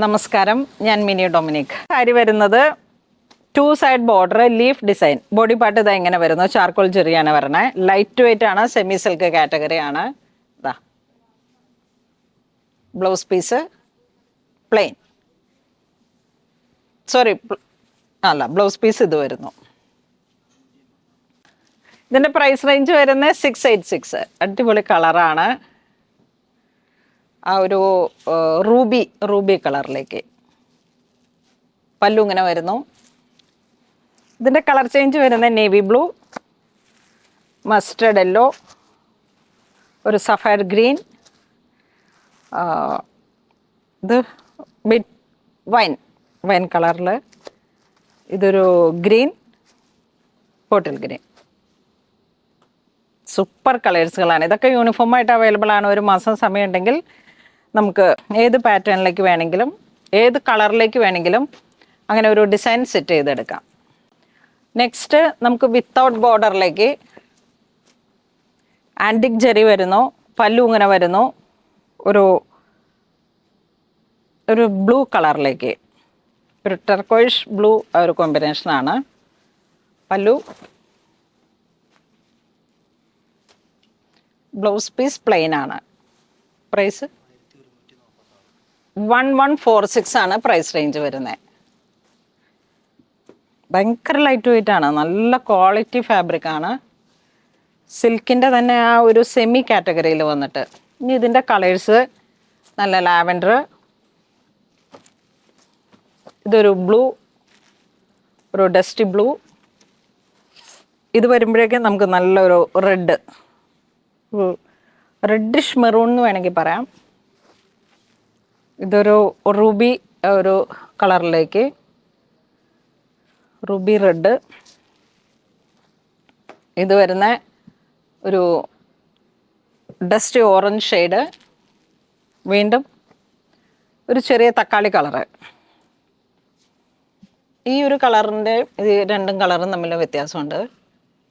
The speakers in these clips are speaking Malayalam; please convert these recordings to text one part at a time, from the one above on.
നമസ്കാരം, ഞാൻ മിനി ഡൊമിനിക്. സാരി വരുന്നത് 2 side border, leaf design. Body part ഇതാ ഇങ്ങനെ വരുന്നു. ചാർക്കോൾ ചെറിയാണ് വരണേ. ലൈറ്റ് വെയിറ്റ് ആണ്, സെമി സിൽക്ക് കാറ്റഗറി ആണ്. ഇതാ ബ്ലൗസ് പീസ് പ്ലെയിൻ, സോറി അല്ല, ബ്ലൗസ് പീസ് ഇത് വരുന്നു. ഇതിൻ്റെ പ്രൈസ് റേഞ്ച് വരുന്നത് 686. അടിപൊളി കളറാണ്. ആ ഒരു റൂബി കളറിലേക്ക് പല്ലു ഇങ്ങനെ വരുന്നു. ഇതിൻ്റെ കളർ ചേഞ്ച് വരുന്നത് നേവി ബ്ലൂ, മസ്റ്റർഡ് യെല്ലോ, ഒരു സഫയർ ഗ്രീൻ, ഇത് ബിറ്റ് വൈൻ കളറിൽ, ഇതൊരു ഗ്രീൻ, ബോട്ടിൽ ഗ്രീൻ. സൂപ്പർ കളേഴ്സുകളാണ്. ഇതൊക്കെ യൂണിഫോമായിട്ട് അവൈലബിൾ ആണ്. ഒരു മാസം സമയമുണ്ടെങ്കിൽ നമുക്ക് ഏത് പാറ്റേണിലേക്ക് വേണമെങ്കിലും ഏത് കളറിലേക്ക് വേണമെങ്കിലും അങ്ങനെ ഒരു ഡിസൈൻ സെറ്റ് ചെയ്തെടുക്കാം. നെക്സ്റ്റ് നമുക്ക് വിത്തൗട്ട് ബോർഡറിലേക്ക് ആൻറ്റിക് ജെറി വരുന്നു. പല്ലു ഇങ്ങനെ വരുന്നു. ഒരു ബ്ലൂ കളറിലേക്ക്, ഒരു ടെർക്കോയിഷ് ബ്ലൂ ഒരു കോമ്പിനേഷനാണ്. പല്ലു, ബ്ലൗസ് പീസ് പ്ലെയിൻ ആണ്. പ്രൈസ് 1146 ആണ് പ്രൈസ് റേഞ്ച് വരുന്നത്. ഭയങ്കര ലൈറ്റ് വെയിറ്റ് ആണ്, നല്ല ക്വാളിറ്റി ഫാബ്രിക് ആണ്. സിൽക്കിൻ്റെ തന്നെ ആ ഒരു സെമി കാറ്റഗറിയിൽ വന്നിട്ട്. ഇനി ഇതിൻ്റെ കളേഴ്സ് നല്ല ലാവൻഡർ, ഇതൊരു ബ്ലൂ, ഒരു ഡസ്റ്റി ബ്ലൂ. ഇത് വരുമ്പോഴേക്കും നമുക്ക് നല്ലൊരു റെഡിഷ് മെറൂൺ എന്ന് വേണമെങ്കിൽ പറയാം. ഇതൊരു റൂബി ഒരു കളറിലേക്ക്, റൂബി റെഡ്. ഇത് വരുന്ന ഒരു ഡസ്റ്റ് ഓറഞ്ച് ഷെയ്ഡ്, വീണ്ടും ഒരു ചെറിയ തക്കാളി കളറ്. ഈ ഒരു കളറിൻ്റെ ഇത് രണ്ടും കളറും തമ്മിൽ വ്യത്യാസമുണ്ട്.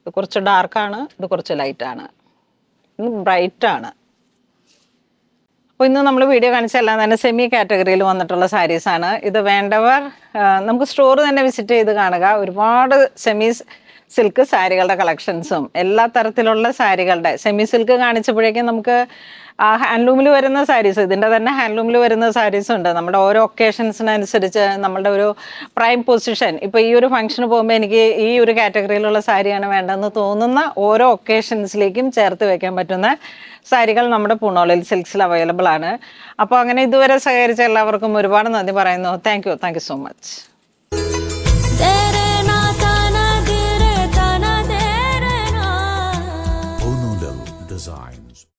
ഇത് കുറച്ച് ഡാർക്കാണ്, ഇത് കുറച്ച് ലൈറ്റാണ്, ഇത് ബ്രൈറ്റാണ്. അപ്പോൾ ഇന്ന് നമ്മൾ വീഡിയോ കാണിച്ചെല്ലാം തന്നെ സെമി കാറ്റഗറിയിൽ വന്നിട്ടുള്ള സാരീസാണ്. ഇത് വേണ്ടവർ നമുക്ക് സ്റ്റോർ തന്നെ വിസിറ്റ് ചെയ്ത് കാണുക. ഒരുപാട് സെമി സിൽക്ക് സാരികളുടെ കളക്ഷൻസും എല്ലാ തരത്തിലുള്ള സാരികളുടെ സെമി സിൽക്ക് കാണിച്ചപ്പോഴേക്കും നമുക്ക് ഹാൻഡ്ലൂമിൽ വരുന്ന സാരീസ്, ഇതിൻ്റെ തന്നെ ഹാൻഡ്ലൂമിൽ വരുന്ന സാരീസ് ഉണ്ട്. നമ്മുടെ ഓരോ ഒക്കേഷൻസിനനുസരിച്ച് നമ്മളുടെ ഒരു പ്രൈം പൊസിഷൻ, ഇപ്പോൾ ഈ ഒരു ഫംഗ്ഷന് പോകുമ്പോൾ എനിക്ക് ഈ ഒരു കാറ്റഗറിയിലുള്ള സാരിയാണ് വേണ്ടതെന്ന് തോന്നുന്ന ഓരോ ഒക്കേഷൻസിലേക്കും ചേർത്ത് വെക്കാൻ പറ്റുന്ന സാരികൾ നമ്മുടെ പൂണോളിൽ സിൽക്സിൽ അവൈലബിൾ ആണ്. അപ്പോൾ അങ്ങനെ ഇതുവരെ സഹകരിച്ച എല്ലാവർക്കും ഒരുപാട് നന്ദി പറയുന്നു. Thank you so much.